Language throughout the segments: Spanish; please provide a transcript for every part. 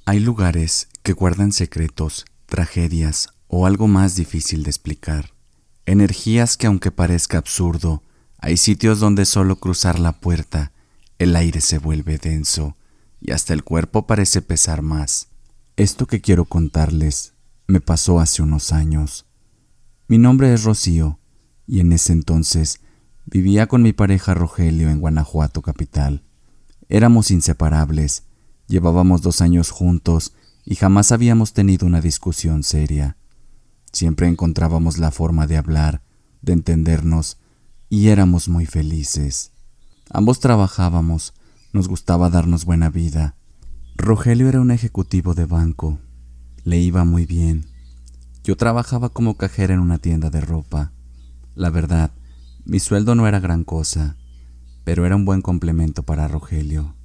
Hay lugares que guardan secretos, tragedias o algo más difícil de explicar. Energías que, aunque parezca absurdo, hay sitios donde solo cruzar la puerta, el aire se vuelve denso y hasta el cuerpo parece pesar más. Esto que quiero contarles me pasó hace unos años. Mi nombre es Rocío y en ese entonces vivía con mi pareja Rogelio en Guanajuato capital. Éramos inseparables, llevábamos 2 años juntos y jamás habíamos tenido una discusión seria. Siempre encontrábamos la forma de hablar, de entendernos y éramos muy felices. Ambos trabajábamos, nos gustaba darnos buena vida. Rogelio era un ejecutivo de banco, le iba muy bien. Yo trabajaba como cajera en una tienda de ropa. La verdad, mi sueldo no era gran cosa, pero era un buen complemento para Rogelio.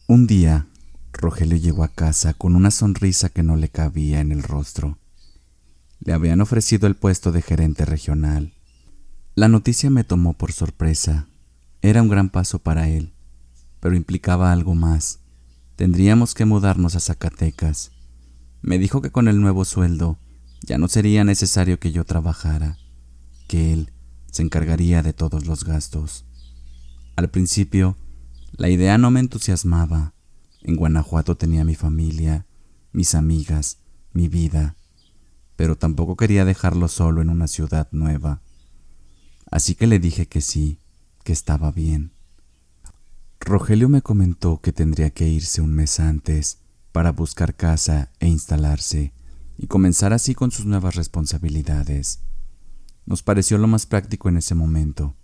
Un día, Rogelio llegó a casa con una sonrisa que no le cabía en el rostro. Le habían ofrecido el puesto de gerente regional. La noticia me tomó por sorpresa. Era un gran paso para él, pero implicaba algo más. Tendríamos que mudarnos a Zacatecas. Me dijo que con el nuevo sueldo ya no sería necesario que yo trabajara, que él se encargaría de todos los gastos. Al principio, la idea no me entusiasmaba. En Guanajuato tenía mi familia, mis amigas, mi vida, pero tampoco quería dejarlo solo en una ciudad nueva. Así que le dije que sí, que estaba bien. Rogelio me comentó que tendría que irse un mes antes para buscar casa e instalarse y comenzar así con sus nuevas responsabilidades. Nos pareció lo más práctico en ese momento.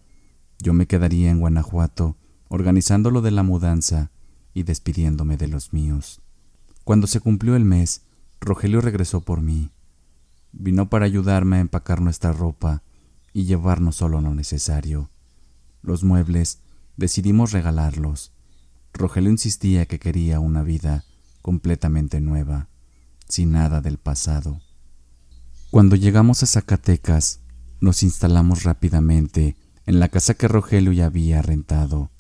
Yo me quedaría en Guanajuato organizando lo de la mudanza y despidiéndome de los míos. Cuando se cumplió el mes, Rogelio regresó por mí. Vino para ayudarme a empacar nuestra ropa y llevarnos solo lo necesario. Los muebles decidimos regalarlos. Rogelio insistía que quería una vida completamente nueva, sin nada del pasado. Cuando llegamos a Zacatecas, nos instalamos rápidamente en la casa que Rogelio ya había rentado.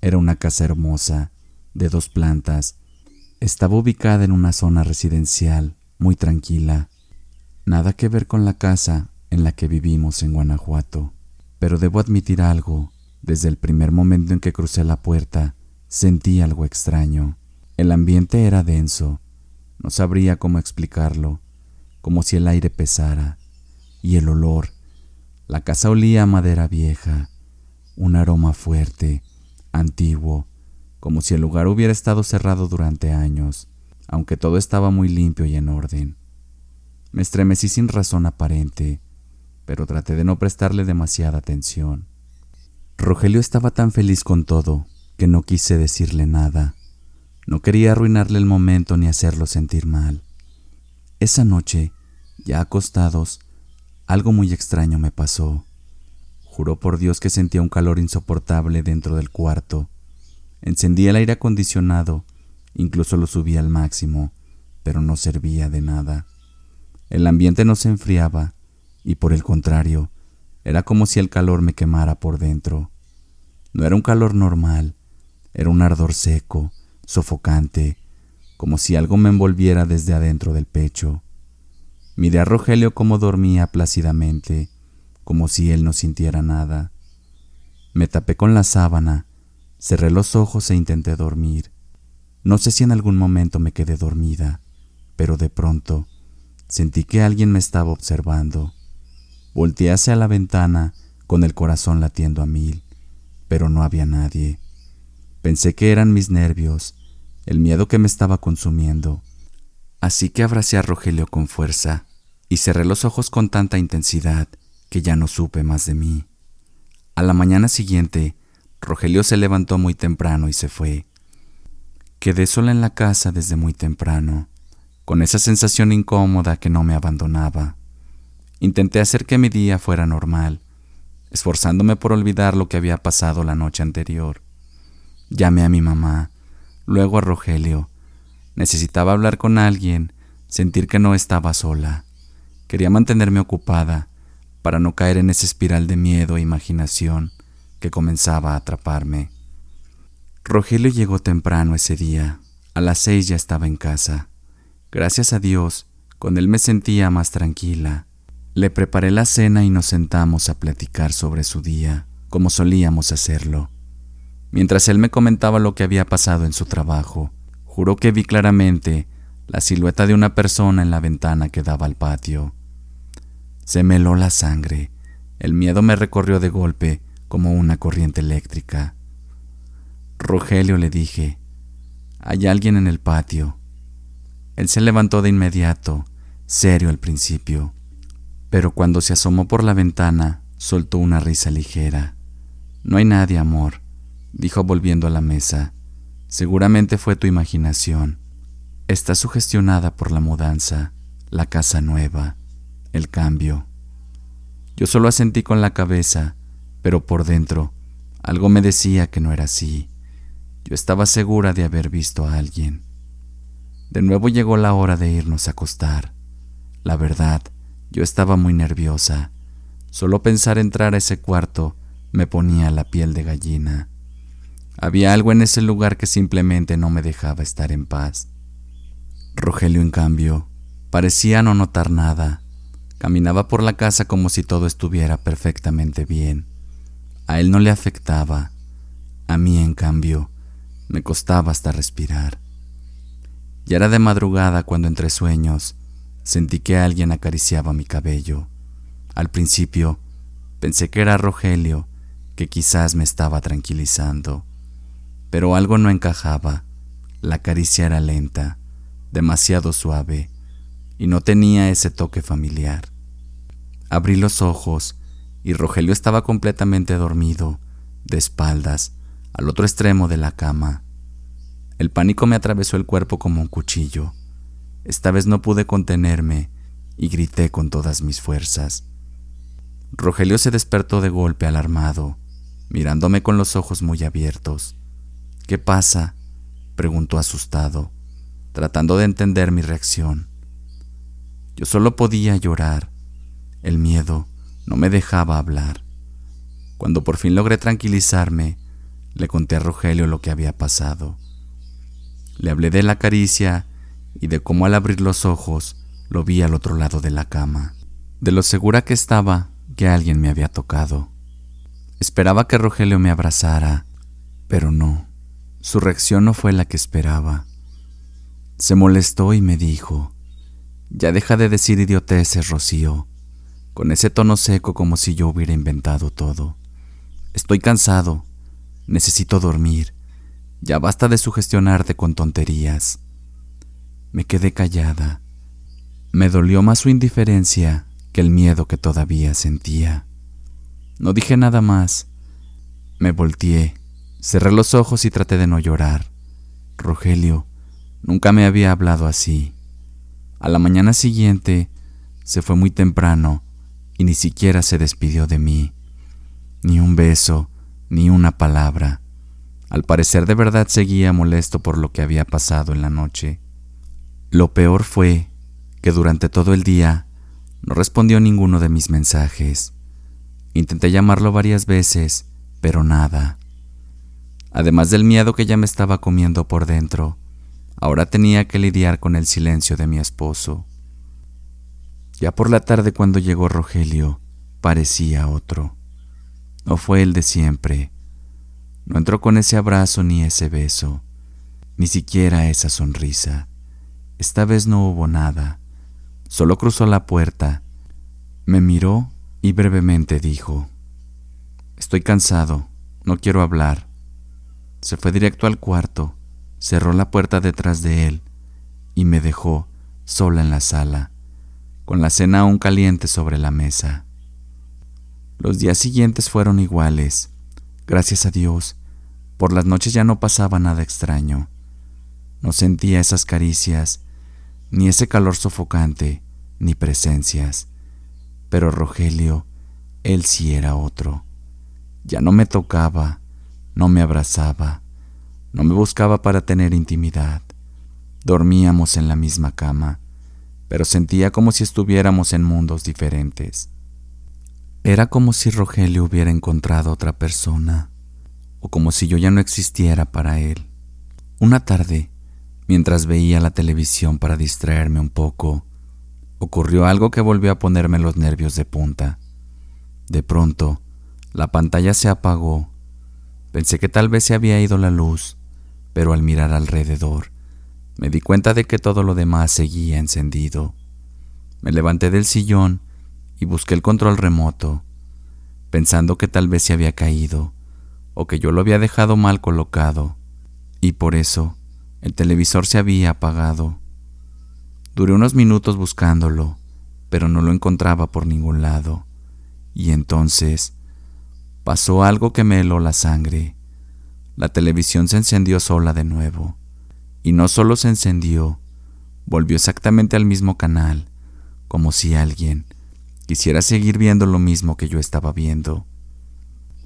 Era una casa hermosa, de 2 plantas. Estaba ubicada en una zona residencial, muy tranquila. Nada que ver con la casa en la que vivimos en Guanajuato. Pero debo admitir algo. Desde el primer momento en que crucé la puerta, sentí algo extraño. El ambiente era denso. No sabría cómo explicarlo. Como si el aire pesara. Y el olor. La casa olía a madera vieja. Un aroma fuerte, antiguo, como si el lugar hubiera estado cerrado durante años, aunque todo estaba muy limpio y en orden. Me estremecí sin razón aparente, pero traté de no prestarle demasiada atención. Rogelio estaba tan feliz con todo que no quise decirle nada. No quería arruinarle el momento ni hacerlo sentir mal. Esa noche, ya acostados, algo muy extraño me pasó. Juró por Dios que sentía un calor insoportable dentro del cuarto. Encendí el aire acondicionado, incluso lo subí al máximo, pero no servía de nada. El ambiente no se enfriaba y, por el contrario, era como si el calor me quemara por dentro. No era un calor normal, era un ardor seco, sofocante, como si algo me envolviera desde adentro del pecho. Miré a Rogelio cómo dormía plácidamente, como si él no sintiera nada. Me tapé con la sábana, cerré los ojos e intenté dormir. No sé si en algún momento me quedé dormida, pero de pronto sentí que alguien me estaba observando. Volteé hacia la ventana con el corazón latiendo a 1000, pero no había nadie. Pensé que eran mis nervios, el miedo que me estaba consumiendo. Así que abracé a Rogelio con fuerza y cerré los ojos con tanta intensidad que ya no supe más de mí. A la mañana siguiente, Rogelio se levantó muy temprano y se fue. Quedé sola en la casa desde muy temprano, con esa sensación incómoda que no me abandonaba. Intenté hacer que mi día fuera normal, esforzándome por olvidar lo que había pasado la noche anterior. Llamé a mi mamá, luego a Rogelio. Necesitaba hablar con alguien, sentir que no estaba sola. Quería mantenerme ocupada para no caer en esa espiral de miedo e imaginación que comenzaba a atraparme. Rogelio llegó temprano ese día, A las 6 ya estaba en casa. Gracias a Dios, con él me sentía más tranquila. Le preparé la cena y nos sentamos a platicar sobre su día, como solíamos hacerlo. Mientras él me comentaba lo que había pasado en su trabajo, juró que vi claramente la silueta de una persona en la ventana que daba al patio. Se me heló la sangre. El miedo me recorrió de golpe como una corriente eléctrica. Rogelio, le dije, hay alguien en el patio. Él se levantó de inmediato, serio al principio, pero cuando se asomó por la ventana, soltó una risa ligera. No hay nadie, amor, dijo volviendo a la mesa. Seguramente fue tu imaginación. Estás sugestionada por la mudanza, la casa nueva, el cambio. Yo solo asentí con la cabeza, pero por dentro algo me decía que no era así. Yo estaba segura de haber visto a alguien. De nuevo llegó la hora de irnos a acostar. La verdad, yo estaba muy nerviosa. Solo pensar entrar a ese cuarto me ponía la piel de gallina. Había algo en ese lugar que simplemente no me dejaba estar en paz. Rogelio, en cambio, parecía no notar nada. Caminaba por la casa como si todo estuviera perfectamente bien. A él no le afectaba. A mí, en cambio, me costaba hasta respirar. Ya era de madrugada cuando, entre sueños, sentí que alguien acariciaba mi cabello. Al principio, pensé que era Rogelio, que quizás me estaba tranquilizando. Pero algo no encajaba. La caricia era lenta, demasiado suave, y no tenía ese toque familiar. Abrí los ojos y Rogelio estaba completamente dormido, de espaldas, al otro extremo de la cama. El pánico me atravesó el cuerpo como un cuchillo. Esta vez no pude contenerme y grité con todas mis fuerzas. Rogelio se despertó de golpe alarmado, mirándome con los ojos muy abiertos. «¿Qué pasa?», preguntó asustado, tratando de entender mi reacción. Yo solo podía llorar. El miedo no me dejaba hablar. Cuando por fin logré tranquilizarme, le conté a Rogelio lo que había pasado. Le hablé de la caricia y de cómo al abrir los ojos lo vi al otro lado de la cama, de lo segura que estaba que alguien me había tocado. Esperaba que Rogelio me abrazara, pero no. Su reacción no fue la que esperaba. Se molestó y me dijo: «Ya deja de decir idioteces, Rocío», con ese tono seco como si yo hubiera inventado todo. «Estoy cansado, necesito dormir. Ya basta de sugestionarte con tonterías». Me quedé callada. Me dolió más su indiferencia que el miedo que todavía sentía. No dije nada más. Me volteé, cerré los ojos y traté de no llorar. Rogelio nunca me había hablado así. A la mañana siguiente se fue muy temprano y ni siquiera se despidió de mí. Ni un beso, ni una palabra. Al parecer de verdad seguía molesto por lo que había pasado en la noche. Lo peor fue que durante todo el día no respondió ninguno de mis mensajes. Intenté llamarlo varias veces, pero nada. Además del miedo que ya me estaba comiendo por dentro, ahora tenía que lidiar con el silencio de mi esposo. Ya por la tarde, cuando llegó Rogelio, parecía otro. No fue el de siempre. No entró con ese abrazo ni ese beso, ni siquiera esa sonrisa. Esta vez no hubo nada. Solo cruzó la puerta, me miró y brevemente dijo: «Estoy cansado, no quiero hablar». Se fue directo al cuarto, cerró la puerta detrás de él y me dejó sola en la sala, con la cena aún caliente sobre la mesa. Los días siguientes fueron iguales. Gracias a Dios, por las noches ya no pasaba nada extraño. No sentía esas caricias, ni ese calor sofocante, ni presencias. Pero Rogelio, él sí era otro. Ya no me tocaba, no me abrazaba, no me buscaba para tener intimidad. Dormíamos en la misma cama, pero sentía como si estuviéramos en mundos diferentes. Era como si Rogelio hubiera encontrado otra persona, o como si yo ya no existiera para él. Una tarde, Mientras veía la televisión para distraerme un poco, ocurrió algo que volvió a ponerme los nervios de punta. De pronto, la pantalla se apagó. Pensé que tal vez se había ido la luz, pero al mirar alrededor, me di cuenta de que todo lo demás seguía encendido. Me levanté del sillón y busqué el control remoto, pensando que tal vez se había caído o que yo lo había dejado mal colocado, y por eso el televisor se había apagado. Duré unos minutos buscándolo, pero no lo encontraba por ningún lado, y entonces pasó algo que me heló la sangre. La televisión se encendió sola de nuevo, y no solo se encendió, volvió exactamente al mismo canal, como si alguien quisiera seguir viendo lo mismo que yo estaba viendo.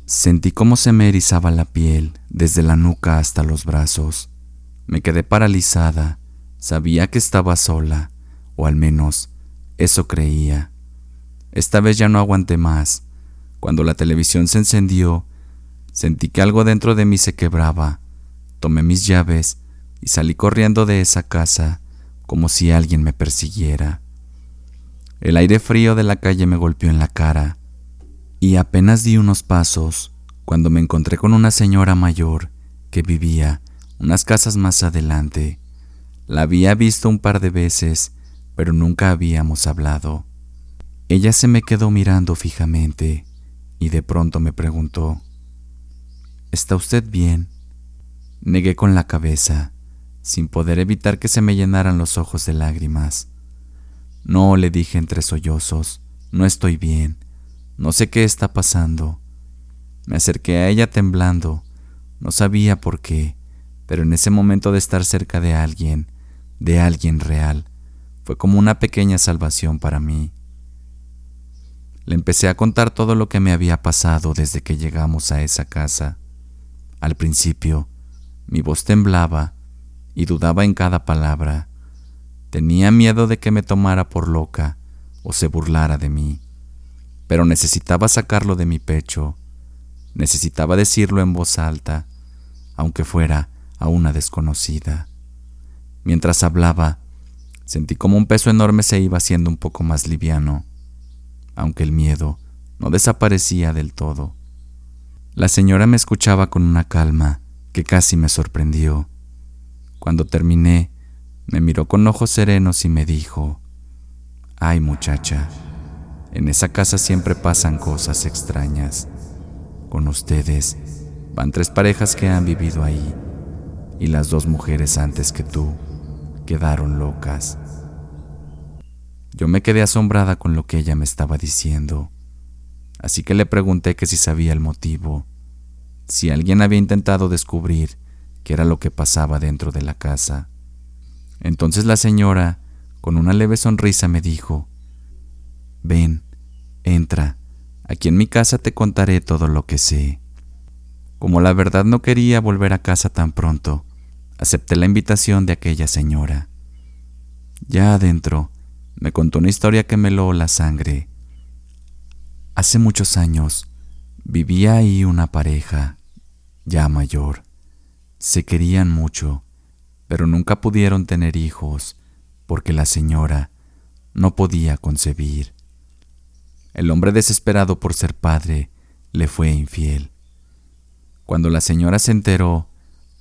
Sentí cómo se me erizaba la piel desde la nuca hasta los brazos. Me quedé paralizada. Sabía que estaba sola, o al menos eso creía. Esta vez ya no aguanté más. Cuando la televisión se encendió, sentí que algo dentro de mí se quebraba. Tomé mis llaves y salí corriendo de esa casa como si alguien me persiguiera. El aire frío de la calle me golpeó en la cara y apenas di unos pasos cuando me encontré con una señora mayor que vivía unas casas más adelante. La había visto un par de veces, pero nunca habíamos hablado. Ella se me quedó mirando fijamente y de pronto me preguntó: ¿Está usted bien? Negué con la cabeza, sin poder evitar que se me llenaran los ojos de lágrimas. No, le dije entre sollozos, no estoy bien, no sé qué está pasando. Me acerqué a ella temblando, no sabía por qué, pero en ese momento de estar cerca de alguien real, fue como una pequeña salvación para mí. Le empecé a contar todo lo que me había pasado desde que llegamos a esa casa. Al principio, mi voz temblaba y dudaba en cada palabra. Tenía miedo de que me tomara por loca o se burlara de mí, pero necesitaba sacarlo de mi pecho. Necesitaba decirlo en voz alta, aunque fuera a una desconocida. Mientras hablaba, sentí como un peso enorme se iba haciendo un poco más liviano, aunque el miedo no desaparecía del todo. La señora me escuchaba con una calma que casi me sorprendió. Cuando terminé, me miró con ojos serenos y me dijo: «Ay, muchacha, en esa casa siempre pasan cosas extrañas. Con ustedes van 3 parejas que han vivido ahí, y las 2 mujeres antes que tú quedaron locas». Yo me quedé asombrada con lo que ella me estaba diciendo, así que le pregunté que si sabía el motivo, si alguien había intentado descubrir qué era lo que pasaba dentro de la casa. Entonces la señora, con una leve sonrisa, me dijo: «Ven, entra, aquí en mi casa te contaré todo lo que sé». Como la verdad no quería volver a casa tan pronto, acepté la invitación de aquella señora. Ya adentro, me contó una historia que me heló la sangre. Hace muchos años, vivía ahí una pareja, ya mayor. Se querían mucho, pero nunca pudieron tener hijos, porque la señora no podía concebir. El hombre, desesperado por ser padre, le fue infiel. Cuando la señora se enteró,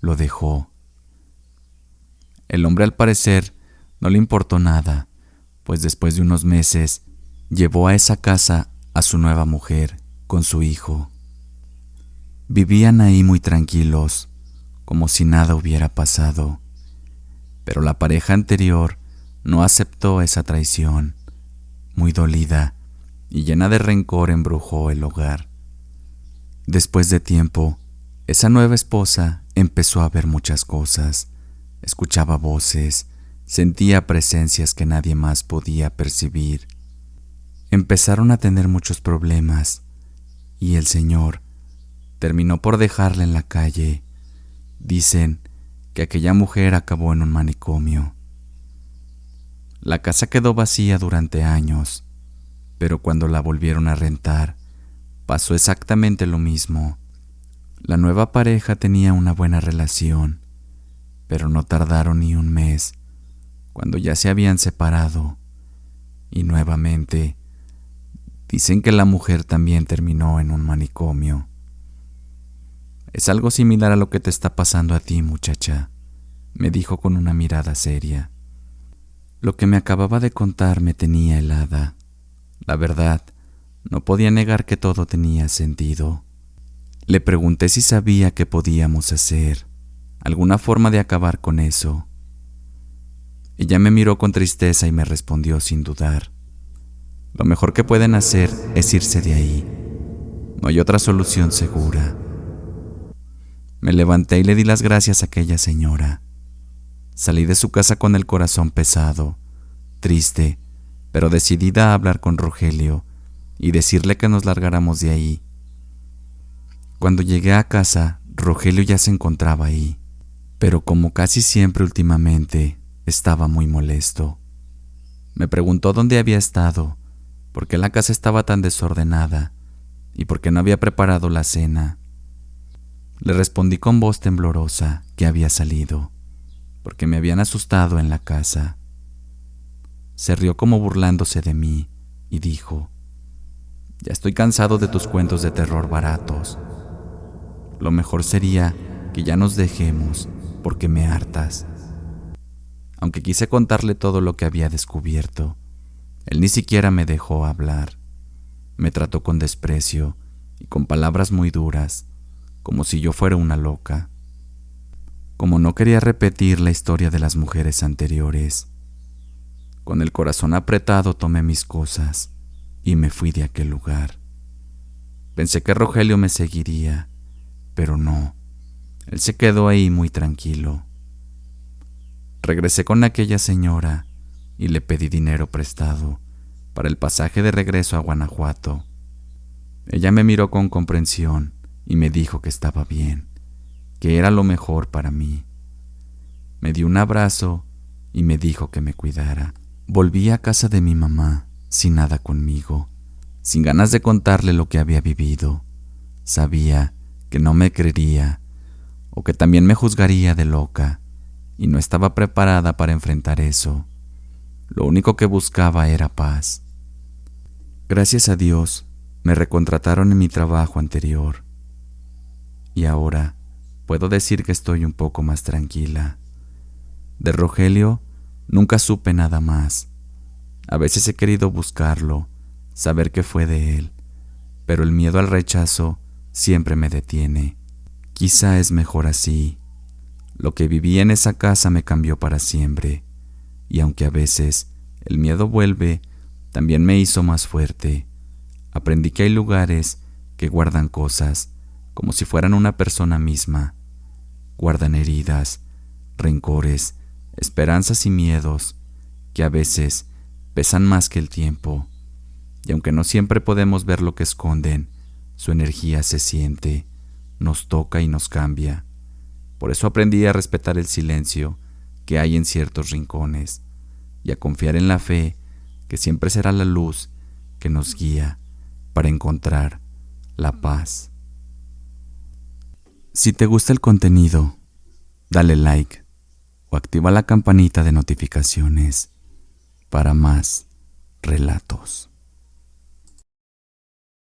lo dejó. El hombre, al parecer, no le importó nada, pues después de unos meses llevó a esa casa a su nueva mujer con su hijo. Vivían ahí muy tranquilos, como si nada hubiera pasado, pero la pareja anterior no aceptó esa traición. Muy dolida y llena de rencor, embrujó el hogar. Después de tiempo, esa nueva esposa empezó a ver muchas cosas. Escuchaba voces, sentía presencias que nadie más podía percibir. Empezaron a tener muchos problemas y el señor terminó por dejarla en la calle. Dicen que aquella mujer acabó en un manicomio. La casa quedó vacía durante años, pero cuando la volvieron a rentar, pasó exactamente lo mismo. La nueva pareja tenía una buena relación, pero no tardaron ni un mes, cuando ya se habían separado, y nuevamente dicen que la mujer también terminó en un manicomio. Es algo similar a lo que te está pasando a ti, muchacha, me dijo con una mirada seria. Lo que me acababa de contar me tenía helada. La verdad, no podía negar que todo tenía sentido. Le pregunté si sabía qué podíamos hacer, alguna forma de acabar con eso. Ella me miró con tristeza y me respondió sin dudar. Lo mejor que pueden hacer es irse de ahí. No hay otra solución segura. Me levanté y le di las gracias a aquella señora. Salí de su casa con el corazón pesado, triste, pero decidida a hablar con Rogelio y decirle que nos largáramos de ahí. Cuando llegué a casa, Rogelio ya se encontraba ahí, pero como casi siempre últimamente, estaba muy molesto. Me preguntó dónde había estado, por qué la casa estaba tan desordenada y por qué no había preparado la cena. Le respondí con voz temblorosa que había salido, porque me habían asustado en la casa. Se rió como burlándose de mí y dijo: «Ya estoy cansado de tus cuentos de terror baratos. Lo mejor sería que ya nos dejemos, porque me hartas». Aunque quise contarle todo lo que había descubierto, él ni siquiera me dejó hablar. Me trató con desprecio y con palabras muy duras, como si yo fuera una loca. Como no quería repetir la historia de las mujeres anteriores, con el corazón apretado tomé mis cosas y me fui de aquel lugar. Pensé que Rogelio me seguiría, pero no. Él se quedó ahí muy tranquilo. Regresé con aquella señora y le pedí dinero prestado para el pasaje de regreso a Guanajuato. Ella me miró con comprensión y me dijo que estaba bien, que era lo mejor para mí. Me dio un abrazo y me dijo que me cuidara. Volví a casa de mi mamá, sin nada conmigo, sin ganas de contarle lo que había vivido. Sabía que no me creería o que también me juzgaría de loca, y no estaba preparada para enfrentar eso. Lo único que buscaba era paz. Gracias a Dios, me recontrataron en mi trabajo anterior, y ahora puedo decir que estoy un poco más tranquila. De Rogelio nunca supe nada más. A veces he querido buscarlo, saber qué fue de él, pero el miedo al rechazo siempre me detiene. Quizá es mejor así. Lo que viví en esa casa me cambió para siempre, y aunque a veces el miedo vuelve, también me hizo más fuerte. Aprendí que hay lugares que guardan cosas, como si fueran una persona misma. Guardan heridas, rencores, esperanzas y miedos, que a veces pesan más que el tiempo. Y aunque no siempre podemos ver lo que esconden, su energía se siente, nos toca y nos cambia. Por eso aprendí a respetar el silencio que hay en ciertos rincones y a confiar en la fe que siempre será la luz que nos guía para encontrar la paz. Si te gusta el contenido, dale like o activa la campanita de notificaciones para más relatos.